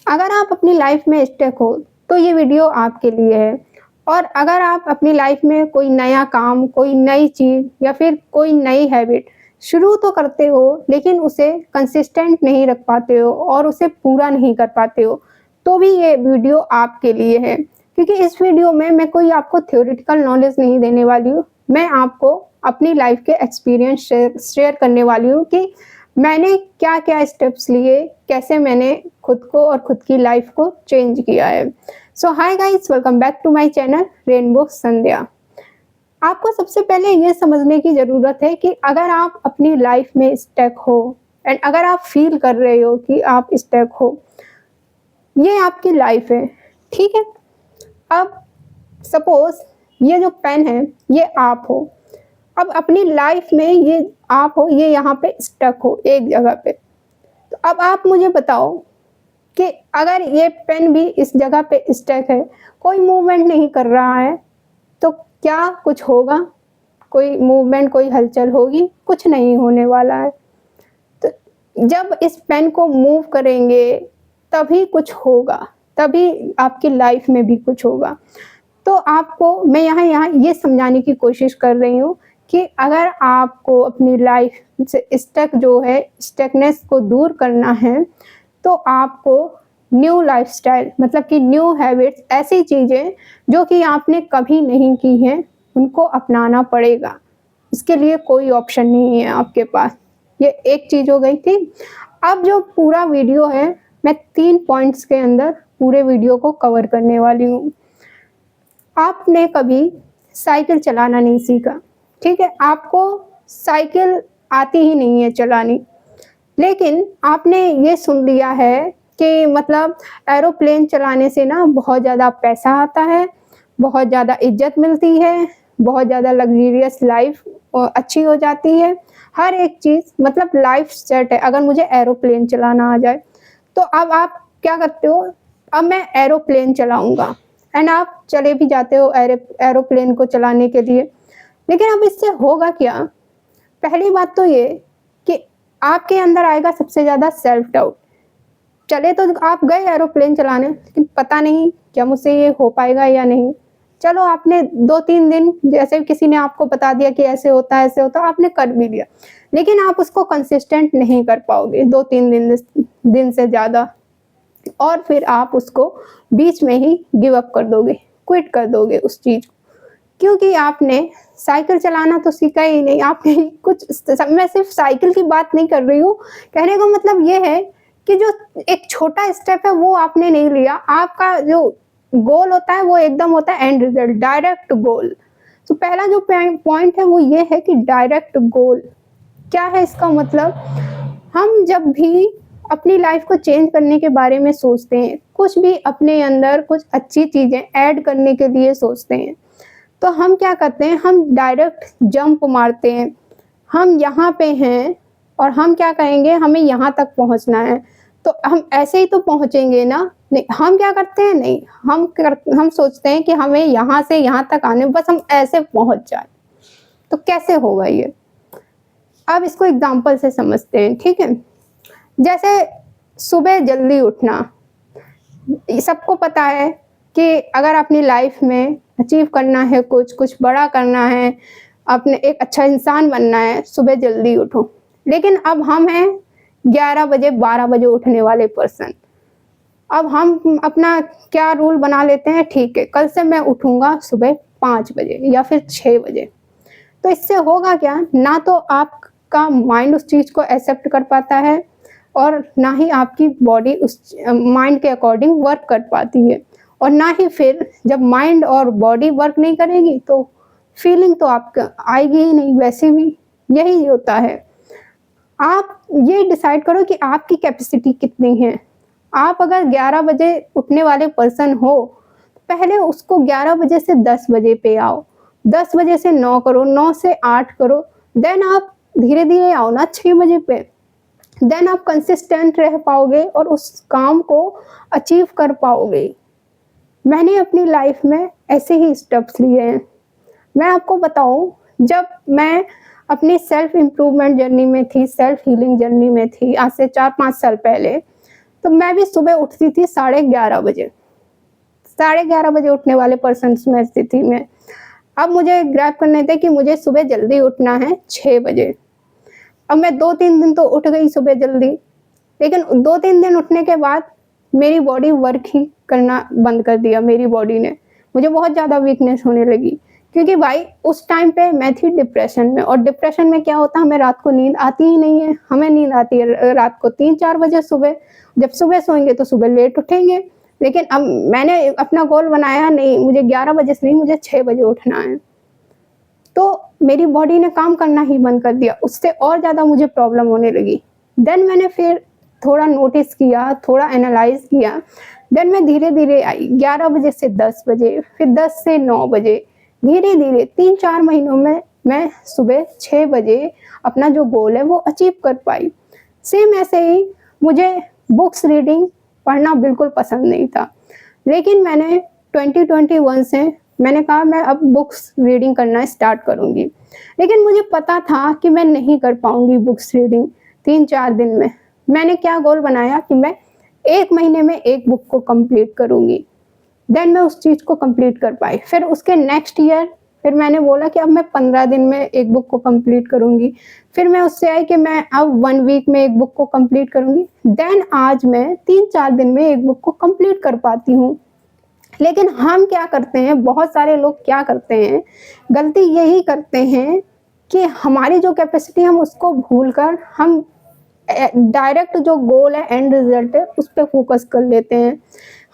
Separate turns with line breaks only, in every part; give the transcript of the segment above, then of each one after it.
अगर आप अपनी लाइफ में स्टक हो तो ये वीडियो आपके लिए है। और अगर आप अपनी लाइफ में कोई नया काम, कोई नई चीज़ या फिर कोई नई हैबिट शुरू तो करते हो लेकिन उसे कंसिस्टेंट नहीं रख पाते हो और उसे पूरा नहीं कर पाते हो, तो भी ये वीडियो आपके लिए है। क्योंकि इस वीडियो में मैं कोई आपको थ्योरेटिकल नॉलेज नहीं देने वाली हूँ, मैं आपको अपनी लाइफ के एक्सपीरियंस शेयर करने वाली हूँ कि मैंने क्या-क्या स्टेप्स लिए, कैसे मैंने खुद को और खुद की लाइफ को चेंज किया है। So hi guys, welcome back to my channel rainbow Sandhya. आपको सबसे पहले ये समझने की ज़रूरत है कि अगर आप अपनी लाइफ में स्टक हो एंड अगर आप फील कर रहे हो कि आप स्टक हो, ये आपकी लाइफ है, ठीक है? अब सपोज़ ये जो पेन है, ये आप हो। अब अपनी लाइफ में ये आप हो, ये यहाँ पे स्टक हो एक जगह पे। तो अब आप मुझे बताओ कि अगर ये पेन भी इस जगह पे स्टक है, कोई मूवमेंट नहीं कर रहा है, तो क्या कुछ होगा? कोई मूवमेंट, कोई हलचल होगी? कुछ नहीं होने वाला है। तो जब इस पेन को मूव करेंगे, तभी कुछ होगा, तभी आपकी लाइफ में भी कुछ होगा। तो आपको मैं यहाँ यहाँ ये समझाने की कोशिश कर रही हूँ कि अगर आपको अपनी लाइफ से स्टक जो है, स्टकनेस को दूर करना है, तो आपको न्यू लाइफ़स्टाइल मतलब कि न्यू हैबिट्स, ऐसी चीज़ें जो कि आपने कभी नहीं की हैं, उनको अपनाना पड़ेगा। इसके लिए कोई ऑप्शन नहीं है आपके पास। ये एक चीज़ हो गई थी। अब जो पूरा वीडियो है, मैं 3 पॉइंट्स के अंदर पूरे वीडियो को कवर करने वाली हूँ। आपने कभी साइकिल चलाना नहीं सीखा, ठीक है? आपको साइकिल आती ही नहीं है चलानी, लेकिन आपने ये सुन लिया है कि मतलब एरोप्लेन चलाने से ना बहुत ज़्यादा पैसा आता है, बहुत ज़्यादा इज़्ज़त मिलती है, बहुत ज़्यादा लग्ज़रियस लाइफ़ अच्छी हो जाती है। हर एक चीज़ मतलब लाइफ़ सेट है अगर मुझे एरोप्लेन चलाना आ जाए। तो अब आप क्या करते हो, अब मैं एरोप्लेन चलाऊँगा एंड आप चले भी जाते हो एरोप्लेन को चलाने के लिए। लेकिन अब इससे होगा क्या? पहली बात तो ये कि आपके अंदर आएगा सबसे ज़्यादा सेल्फ डाउट। चले तो आप गए एरोप्लेन चलाने, लेकिन पता नहीं क्या मुझसे ये हो पाएगा या नहीं। चलो आपने 2-3 दिन जैसे किसी ने आपको बता दिया कि ऐसे होता है, आपने कर भी लिया। लेकिन आप उसको कंसिस्टेंट नहीं कर पाओगे 2-3 दिन से ज़्यादा, और फिर आप उसको बीच में ही गिव अप कर दोगे, क्विट कर दोगे उस चीज़ को। क्योंकि आपने साइकिल चलाना तो सीखा ही नहीं, आपने कुछ मैं सिर्फ़ साइकिल की बात नहीं कर रही हूँ, कहने का मतलब ये है कि जो एक छोटा स्टेप है वो आपने नहीं लिया, आपका जो गोल होता है वो एकदम होता है एंड रिज़ल्ट, डायरेक्ट गोल। तो पहला जो पॉइंट है वो ये है कि डायरेक्ट गोल, क्या है इसका मतलब? हम जब भी अपनी लाइफ़ को चेंज करने के बारे में सोचते हैं, कुछ भी अपने अंदर कुछ अच्छी चीज़ें ऐड करने के लिए सोचते हैं, तो हम क्या करते हैं, हम डायरेक्ट जंप मारते हैं। हम यहाँ पे हैं और हम क्या कहेंगे, हमें यहाँ तक पहुँचना है, तो हम ऐसे ही तो पहुँचेंगे ना? नहीं, हम क्या करते हैं, नहीं, हम सोचते हैं कि हमें यहाँ से यहाँ तक आने, बस हम ऐसे पहुँच जाएँ। तो कैसे होगा ये? अब इसको एग्ज़ाम्पल से समझते हैं, ठीक है? जैसे सुबह जल्दी उठना, सबको पता है कि अगर अपनी लाइफ में अचीव करना है, कुछ बड़ा करना है, अपने एक अच्छा इंसान बनना है, सुबह जल्दी उठो। लेकिन अब हम हैं 11 बजे, 12 बजे उठने वाले पर्सन। अब हम अपना क्या रूल बना लेते हैं, ठीक है, कल से मैं उठूँगा सुबह 5 बजे या फिर 6 बजे। तो इससे होगा क्या? ना तो आपका माइंड उस चीज़ को एक्सेप्ट कर पाता है और ना ही आपकी बॉडी उस माइंड के अकॉर्डिंग वर्क कर पाती है, और ना ही फिर जब माइंड और बॉडी वर्क नहीं करेगी तो फीलिंग तो आपको आएगी ही नहीं वैसे भी। यही होता है। आप ये डिसाइड करो कि आपकी कैपेसिटी कितनी है। आप अगर 11 बजे उठने वाले पर्सन हो, पहले उसको 11 बजे से 10 बजे पे आओ, 10 बजे से 9 करो, 9 से 8 करो, देन आप धीरे-धीरे आओ ना 6 बजे पे। देन आप कंसिस्टेंट रह पाओगे और उस काम को अचीव कर पाओगे। मैंने अपनी लाइफ में ऐसे ही स्टेप्स लिए हैं। मैं आपको बताऊँ, जब मैं अपनी सेल्फ इम्प्रूवमेंट जर्नी में थी, सेल्फ हीलिंग जर्नी में थी, आज से 4-5 साल पहले, तो मैं भी सुबह उठती थी 11:30 बजे। 11:30 बजे उठने वाले पर्सन्स में से थी मैं। अब मुझे ग्रैब करने थे कि मुझे सुबह जल्दी उठना है 6 बजे। अब मैं 2-3 दिन तो उठ गई सुबह जल्दी, लेकिन 2-3 दिन उठने के बाद मेरी बॉडी वर्क ही करना बंद कर दिया मेरी बॉडी ने। मुझे बहुत ज़्यादा वीकनेस होने लगी, क्योंकि भाई उस टाइम पे मैं थी डिप्रेशन में, और डिप्रेशन में क्या होता है, हमें रात को नींद आती ही नहीं है। हमें नींद आती है रात को 3-4 बजे सुबह। जब सुबह सोएंगे तो सुबह लेट उठेंगे। लेकिन अब मैंने अपना गोल बनाया, नहीं मुझे 11 बजे से नहीं, मुझे 6 बजे उठना है। तो मेरी बॉडी ने काम करना ही बंद कर दिया, उससे और ज़्यादा मुझे प्रॉब्लम होने लगी। देन मैंने फिर थोड़ा नोटिस किया, थोड़ा एनालाइज किया। देन मैं धीरे-धीरे आई 11 बजे से 10 बजे, फिर 10 से 9 बजे, धीरे-धीरे 3-4 महीनों में मैं सुबह 6 बजे अपना जो गोल है वो अचीव कर पाई। सेम ऐसे ही मुझे बुक्स रीडिंग पढ़ना बिल्कुल पसंद नहीं था, लेकिन मैंने 2021 से मैंने कहा मैं अब बुक्स रीडिंग करना स्टार्ट करूँगी। लेकिन मुझे पता था कि मैं नहीं कर पाऊँगी बुक्स रीडिंग 3-4 दिन में। मैंने क्या गोल बनाया कि मैं 1 महीने में 1 बुक को कंप्लीट करूँगी। देन मैं उस चीज़ को कंप्लीट कर पाई। फिर उसके नेक्स्ट ईयर फिर मैंने बोला कि अब मैं 15 दिन में 1 बुक को कंप्लीट करूँगी। फिर मैं उससे आई कि मैं अब 1 वीक में 1 बुक को कंप्लीट करूँगी। देन आज मैं 3-4 दिन में 1 बुक को कंप्लीट कर पाती हूँ। लेकिन हम क्या करते हैं, बहुत सारे लोग क्या करते हैं, गलती यही करते हैं कि हमारी जो कैपेसिटी हम उसको भूलकर हम डायरेक्ट जो गोल है, एंड रिजल्ट है, उस पे फोकस कर लेते हैं।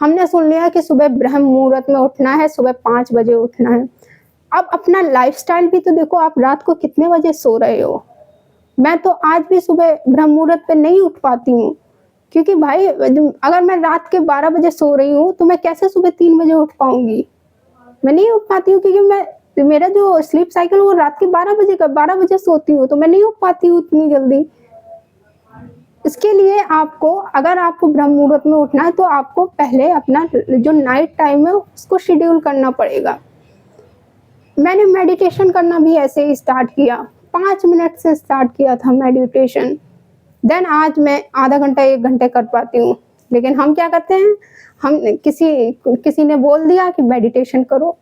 हमने सुन लिया कि सुबह ब्रह्म मुहूर्त में उठना है, सुबह 5 बजे उठना है। अब अपना लाइफस्टाइल भी तो देखो, आप रात को कितने बजे सो रहे हो। मैं तो आज भी सुबह ब्रह्म मुहूर्त पे नहीं उठ पाती हूँ, क्योंकि भाई अगर मैं रात के 12 बजे सो रही हूँ तो मैं कैसे सुबह 3 बजे उठ पाऊंगी। मैं नहीं उठ पाती हूँ, क्योंकि मेरा जो स्लीप साइकिल वो रात के 12 बजे सोती हूँ, तो मैं नहीं उठ पाती हूँ इतनी जल्दी। इसके लिए आपको, अगर आपको ब्रह्म मुहूर्त में उठना है तो आपको पहले अपना जो नाइट टाइम है उसको शेड्यूल करना पड़ेगा। मैंने मेडिटेशन करना भी ऐसे ही स्टार्ट किया, 5 मिनट से स्टार्ट किया था मेडिटेशन। देन आज मैं आधा घंटा 1 घंटे कर पाती हूँ। लेकिन हम क्या करते हैं, हम किसी ने बोल दिया कि मेडिटेशन करो,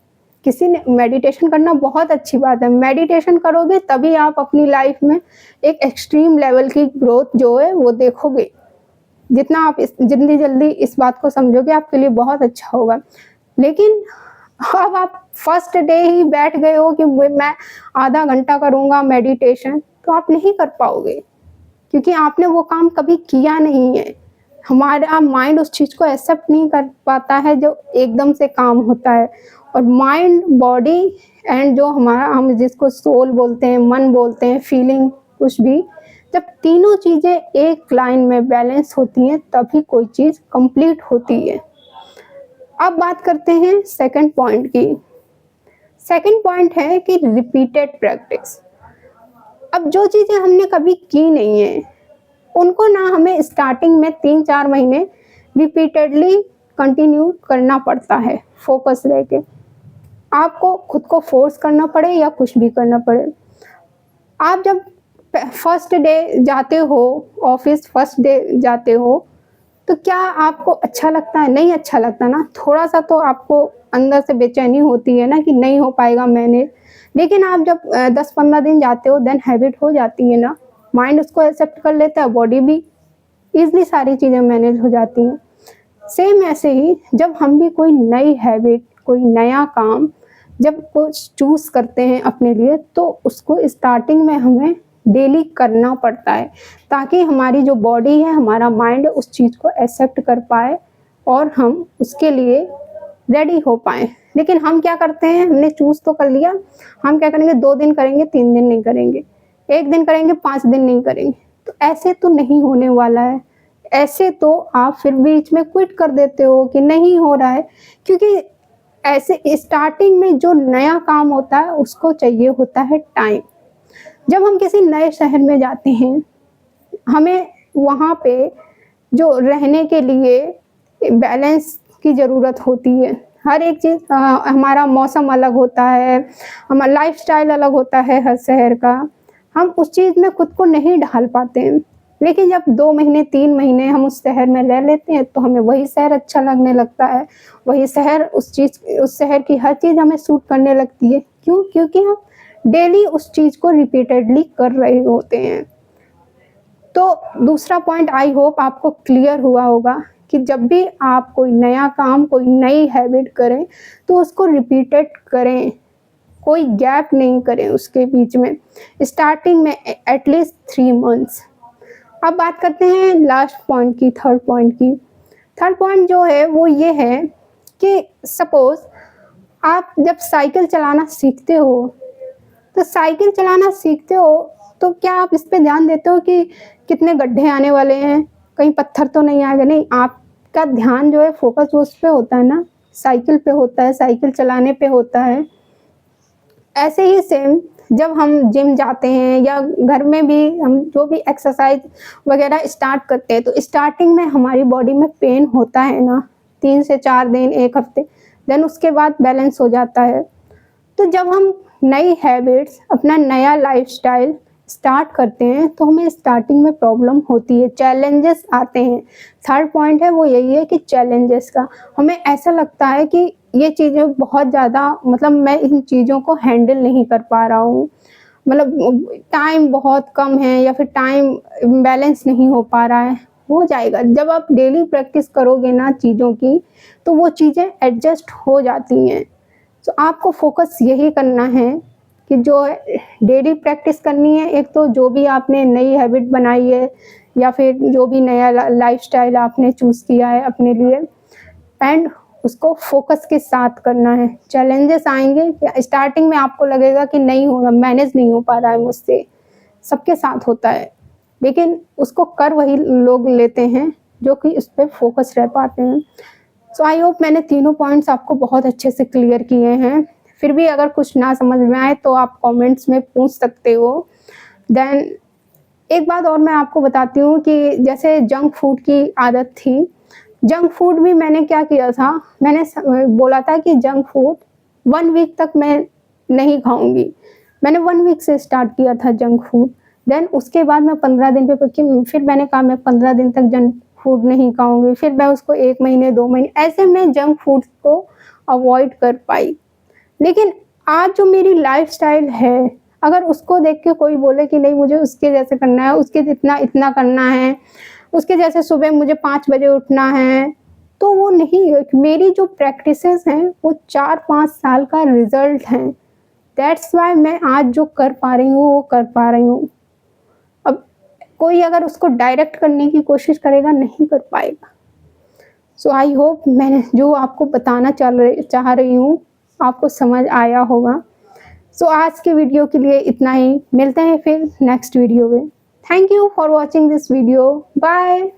किसी ने मेडिटेशन करना बहुत अच्छी बात है। मेडिटेशन करोगे तभी आप अपनी लाइफ में एक एक्सट्रीम लेवल की ग्रोथ जो है वो देखोगे। जितना आप जितनी जल्दी इस बात को समझोगे आपके लिए बहुत अच्छा होगा। लेकिन अब आप फर्स्ट डे ही बैठ गए हो कि मैं आधा घंटा करूँगा मेडिटेशन, तो आप नहीं कर पाओगे, क्योंकि आपने वो काम कभी किया नहीं है। हमारा माइंड उस चीज़ को एक्सेप्ट नहीं कर पाता है जो एकदम से काम होता है। और माइंड, बॉडी एंड जो हमारा, हम जिसको सोल बोलते हैं, मन बोलते हैं, फीलिंग, कुछ भी, जब तीनों चीज़ें एक लाइन में बैलेंस होती हैं तभी कोई चीज़ कंप्लीट होती है। अब बात करते हैं सेकंड पॉइंट की। सेकंड पॉइंट है कि रिपीटेड प्रैक्टिस। अब जो चीज़ें हमने कभी की नहीं है उनको ना हमें स्टार्टिंग में 3-4 महीने रिपीटेडली कंटिन्यू करना पड़ता है, फोकस रह के। आपको खुद को फोर्स करना पड़े या कुछ भी करना पड़े। आप जब फर्स्ट डे जाते हो ऑफिस, फर्स्ट डे जाते हो, तो क्या आपको अच्छा लगता है? नहीं अच्छा लगता ना। थोड़ा सा तो आपको अंदर से बेचैनी होती है ना कि नहीं हो पाएगा मैनेज। लेकिन आप जब 10-15 दिन जाते हो, देन हैबिट हो जाती है ना, माइंड उसको एक्सेप्ट कर लेता है, बॉडी भी ईज़िली सारी चीज़ें मैनेज हो जाती हैं। सेम ऐसे ही जब हम भी कोई नई हैबिट, कोई नया काम जब कुछ चूज़ करते हैं अपने लिए, तो उसको स्टार्टिंग में हमें डेली करना पड़ता है, ताकि हमारी जो बॉडी है, हमारा माइंड उस चीज़ को एक्सेप्ट कर पाए और हम उसके लिए रेडी हो पाएँ। लेकिन हम क्या करते हैं, हमने चूज़ तो कर लिया, हम क्या करेंगे, 2 दिन करेंगे, 3 दिन नहीं करेंगे, 1 दिन करेंगे, 5 दिन नहीं करेंगे। तो ऐसे तो नहीं होने वाला है। ऐसे तो आप फिर बीच में क्विट कर देते हो कि नहीं हो रहा है, क्योंकि ऐसे स्टार्टिंग में जो नया काम होता है उसको चाहिए होता है टाइम। जब हम किसी नए शहर में जाते हैं, हमें वहाँ पे जो रहने के लिए बैलेंस की ज़रूरत होती है। हर एक चीज़, हमारा मौसम अलग होता है, हमारा लाइफस्टाइल अलग होता है हर शहर का। हम उस चीज़ में खुद को नहीं ढाल पाते हैं। लेकिन जब 2 महीने 3 महीने हम उस शहर में रह लेते हैं तो हमें वही शहर अच्छा लगने लगता है, वही शहर उस शहर की हर चीज़ हमें सूट करने लगती है। क्यों? क्योंकि हम डेली उस चीज़ को रिपीटेडली कर रहे होते हैं। तो दूसरा पॉइंट आई होप आपको क्लियर हुआ होगा कि जब भी आप कोई नया काम, कोई नई हैबिट करें, तो उसको रिपीटेड करें, कोई गैप नहीं करें उसके बीच में। स्टार्टिंग में एटलीस्ट 3 मंथ्स। अब बात करते हैं लास्ट पॉइंट की, थर्ड पॉइंट की। थर्ड पॉइंट जो है वो ये है कि सपोज़ आप जब साइकिल चलाना सीखते हो, तो साइकिल चलाना सीखते हो तो क्या आप इस पे ध्यान देते हो कि कितने गड्ढे आने वाले हैं, कहीं पत्थर तो नहीं आएगा? नहीं, आपका ध्यान जो है फ़ोकस वो उस पे होता है ना, साइकिल पे होता है, साइकिल चलाने पे होता है। ऐसे ही सेम जब हम जिम जाते हैं या घर में भी हम जो भी एक्सरसाइज वगैरह स्टार्ट करते हैं, तो स्टार्टिंग में हमारी बॉडी में पेन होता है ना, 3 से 4 दिन, 1 हफ्ते, देन उसके बाद बैलेंस हो जाता है। तो जब हम नई हैबिट्स, अपना नया लाइफ़स्टाइल स्टार्ट करते हैं तो हमें स्टार्टिंग में प्रॉब्लम होती है, चैलेंजेस आते हैं। थर्ड पॉइंट है वो यही है कि चैलेंजेस का हमें ऐसा लगता है कि ये चीज़ें बहुत ज़्यादा, मतलब मैं इन चीज़ों को हैंडल नहीं कर पा रहा हूँ, मतलब टाइम बहुत कम है या फिर टाइम बैलेंस नहीं हो पा रहा है। हो जाएगा, जब आप डेली प्रैक्टिस करोगे ना चीज़ों की, तो वो चीज़ें एडजस्ट हो जाती हैं। तो आपको फ़ोकस यही करना है कि जो डेली प्रैक्टिस करनी है। एक तो जो भी आपने नई हैबिट बनाई है या फिर जो भी नया लाइफ़स्टाइल आपने चूज़ किया है अपने लिए, एंड उसको फ़ोकस के साथ करना है। चैलेंजेस आएँगे कि स्टार्टिंग में आपको लगेगा कि नहीं होगा, मैनेज नहीं हो पा रहा है मुझसे, सबके साथ होता है। लेकिन उसको कर वही लोग लेते हैं जो कि उस पे फ़ोकस रह पाते हैं। सो आई होप मैंने तीनों पॉइंट्स आपको बहुत अच्छे से क्लियर किए हैं। फिर भी अगर कुछ ना समझ में आए तो आप कमेंट्स में पूछ सकते हो। देन एक बात और मैं आपको बताती हूँ कि जैसे जंक फूड की आदत थी, जंक फूड भी मैंने क्या किया था, मैंने बोला था कि जंक फूड 1 वीक तक मैं नहीं खाऊँगी। मैंने 1 वीक से स्टार्ट किया था जंक फूड। देन उसके बाद मैं 15 दिन पे पकी, फिर मैंने कहा मैं 15 दिन तक जंक फूड नहीं खाऊँगी, फिर मैं उसको 1 महीने, 2 महीने, ऐसे मैं जंक फूड को अवॉइड कर पाई। लेकिन आज जो मेरी लाइफ़स्टाइल है, अगर उसको देख के कोई बोले कि नहीं मुझे उसके जैसे करना है, उसके जितना इतना करना है, उसके जैसे सुबह मुझे 5 बजे उठना है, तो वो नहीं है। मेरी जो प्रैक्टिसेस हैं वो 4-5 साल का रिज़ल्ट हैं। दैट्स व्हाई मैं आज जो कर पा रही हूँ, वो कर पा रही हूँ। अब कोई अगर उसको डायरेक्ट करने की कोशिश करेगा, नहीं कर पाएगा। सो आई होप मैंने जो आपको बताना चाह रही हूँ, आपको समझ आया होगा। सो आज के वीडियो के लिए इतना ही। मिलते हैं फिर नेक्स्ट वीडियो में। Thank you for watching this video. Bye.